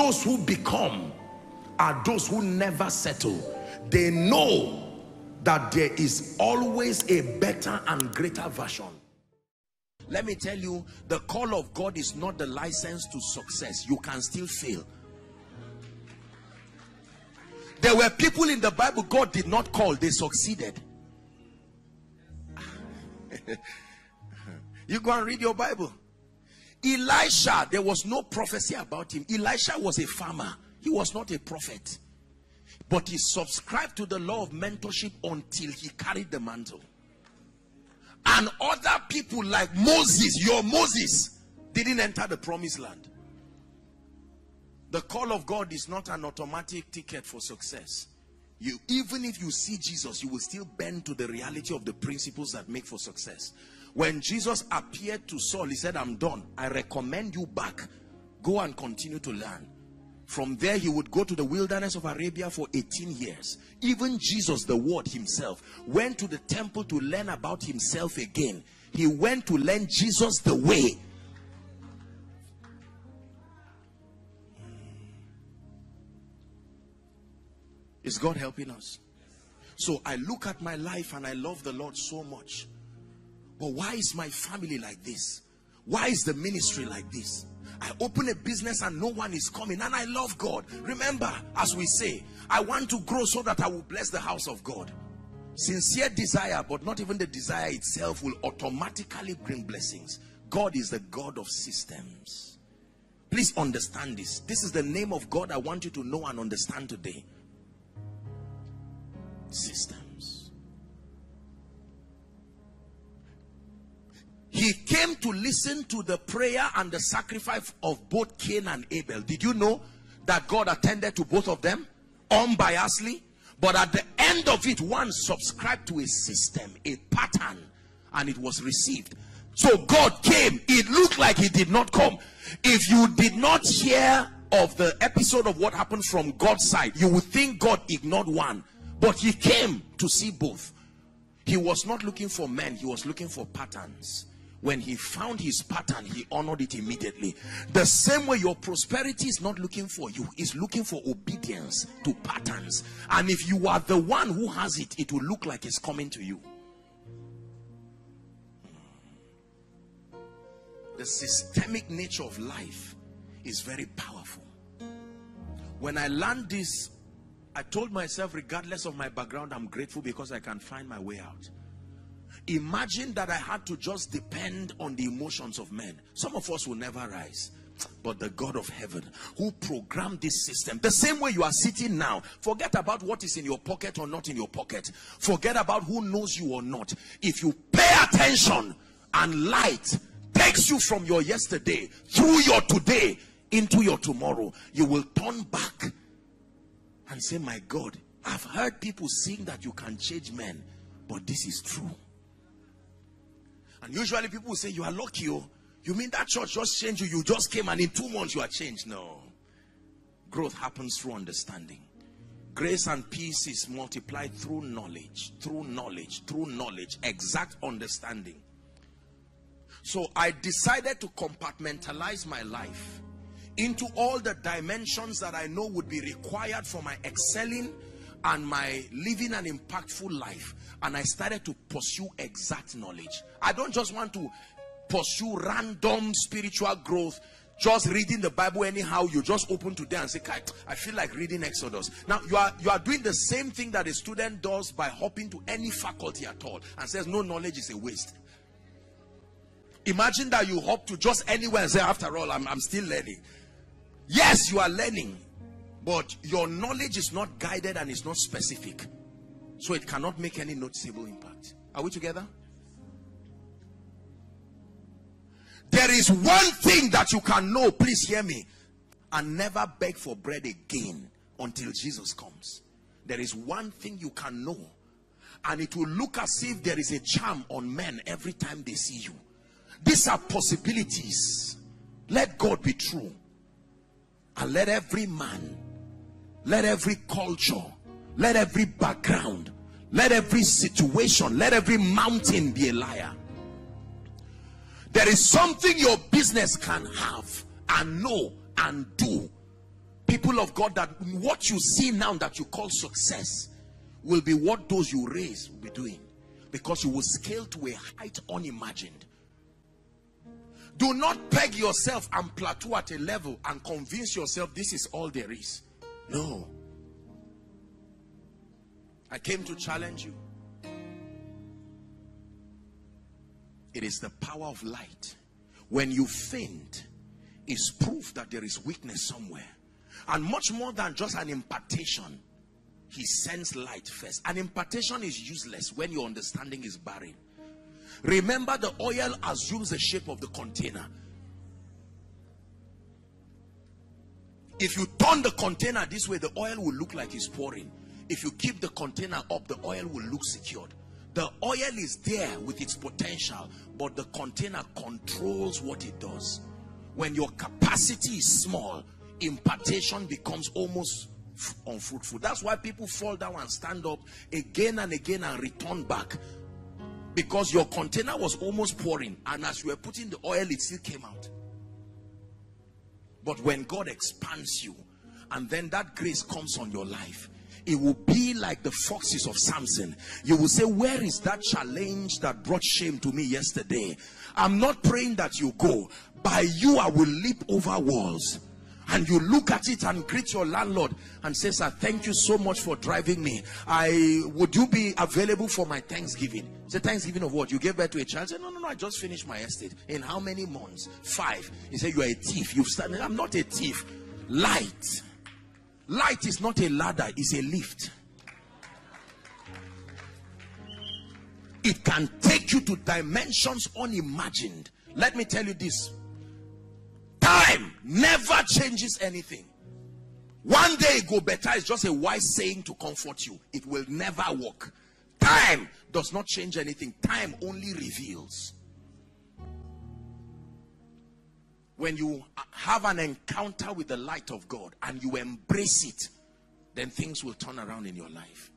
those who become are those who never settle. They know that there is always a better and greater version. Let me tell you, the call of God is not the license to success. You can still fail. There were people in the Bible God did not call, they succeeded. You go and read your Bible. Elisha, there was no prophecy about him. Elisha was a farmer. He was not a prophet. But he subscribed to the law of mentorship until he carried the mantle. And other people like Moses, your Moses, didn't enter the promised land. The call of God is not an automatic ticket for success. Even if you see Jesus, you will still bend to the reality of the principles that make for success. When Jesus appeared to Saul, he said, I'm done. I recommend you back. Go and continue to learn. From there, he would go to the wilderness of Arabia for 18 years. Even Jesus, the Word himself, went to the temple to learn about himself again. He went to learn Jesus the way. Is God helping us? So I look at my life and I love the Lord so much. But why is my family like this? Why is the ministry like this? I open a business and no one is coming, and I love God. Remember, as we say, I want to grow so that I will bless the house of God. Sincere desire, but not even the desire itself will automatically bring blessings. God is the God of systems. Please understand this. This is the name of God I want you to know and understand today. Systems. He came to listen to the prayer and the sacrifice of both Cain and Abel. Did you know that God attended to both of them unbiasedly? But at the end of it, one subscribed to a system, a pattern, and it was received. So God came. It looked like he did not come. If you did not hear of the episode of what happened from God's side, you would think God ignored one. But he came to see both. He was not looking for men, he was looking for patterns. When he found his pattern, he honored it immediately. The same way your prosperity is not looking for you, is looking for obedience to patterns. And if you are the one who has it, it will look like it's coming to you. The systemic nature of life is very powerful. When I learned this, I told myself, regardless of my background, I'm grateful because I can find my way out. Imagine that I had to just depend on the emotions of men. Some of us will never rise. But the God of heaven who programmed this system, the same way you are sitting now, forget about what is in your pocket or not in your pocket. Forget about who knows you or not. If you pay attention and light takes you from your yesterday through your today into your tomorrow, you will turn back and say, my God, I've heard people sing that you can change men, but this is true. And usually people will say, you are lucky. Oh, you mean that church just changed you? You just came and in 2 months you are changed. No. Growth happens through understanding. Grace and peace is multiplied through knowledge, through knowledge, through knowledge, exact understanding. So I decided to compartmentalize my life into all the dimensions that I know would be required for my excelling and my living an impactful life. And I started to pursue exact knowledge. I don't just want to pursue random spiritual growth, just reading the Bible anyhow. You just open today and say, I feel like reading Exodus. Now you are doing the same thing that a student does by hopping to any faculty at all and says no knowledge is a waste. Imagine that you hop to just anywhere and say, after all, I'm still learning. Yes, you are learning, but your knowledge is not guided and it's not specific, so it cannot make any noticeable impact. Are we together? There is one thing that you can know, please hear me, and never beg for bread again until Jesus comes. There is one thing you can know, and it will look as if there is a charm on men every time they see you. These are possibilities. Let God be true. And let every man, let every culture, let every background, let every situation, let every mountain be a liar. There is something your business can have and know and do people of God, that what you see now that you call success will be what those you raise will be doing, because you will scale to a height unimagined. Do not peg yourself and plateau at a level and convince yourself this is all there is. No. I came to challenge you. It is the power of light. When you faint, is proof that there is weakness somewhere. And much more than just an impartation, he sends light first. An impartation is useless when your understanding is barren. Remember, the oil assumes the shape of the container. If you turn the container this way, the oil will look like it's pouring. If you keep the container up, the oil will look secured. The oil is there with its potential, but the container controls what it does. When your capacity is small, impartation becomes almost unfruitful. That's why people fall down and stand up again and again and return back, because your container was almost pouring, and as you were putting the oil, it still came out. But when God expands you, and then that grace comes on your life, it will be like the foxes of Samson. You will say, where is that challenge that brought shame to me yesterday? I'm not praying that you go. By you, I will leap over walls. And you look at it and greet your landlord and say, sir, thank you so much for driving me. Would you be available for my Thanksgiving? Say, Thanksgiving of what? You gave birth to a child? Say, no, I just finished my estate. In how many months? 5. He said, you are a thief. You've started. I'm not a thief. Light. Light is not a ladder, it's a lift. It can take you to dimensions unimagined. Let me tell you this. Time never changes anything. One day go better is just a wise saying to comfort you. It will never work. Time does not change anything. Time only reveals. When you have an encounter with the light of God and you embrace it, then things will turn around in your life.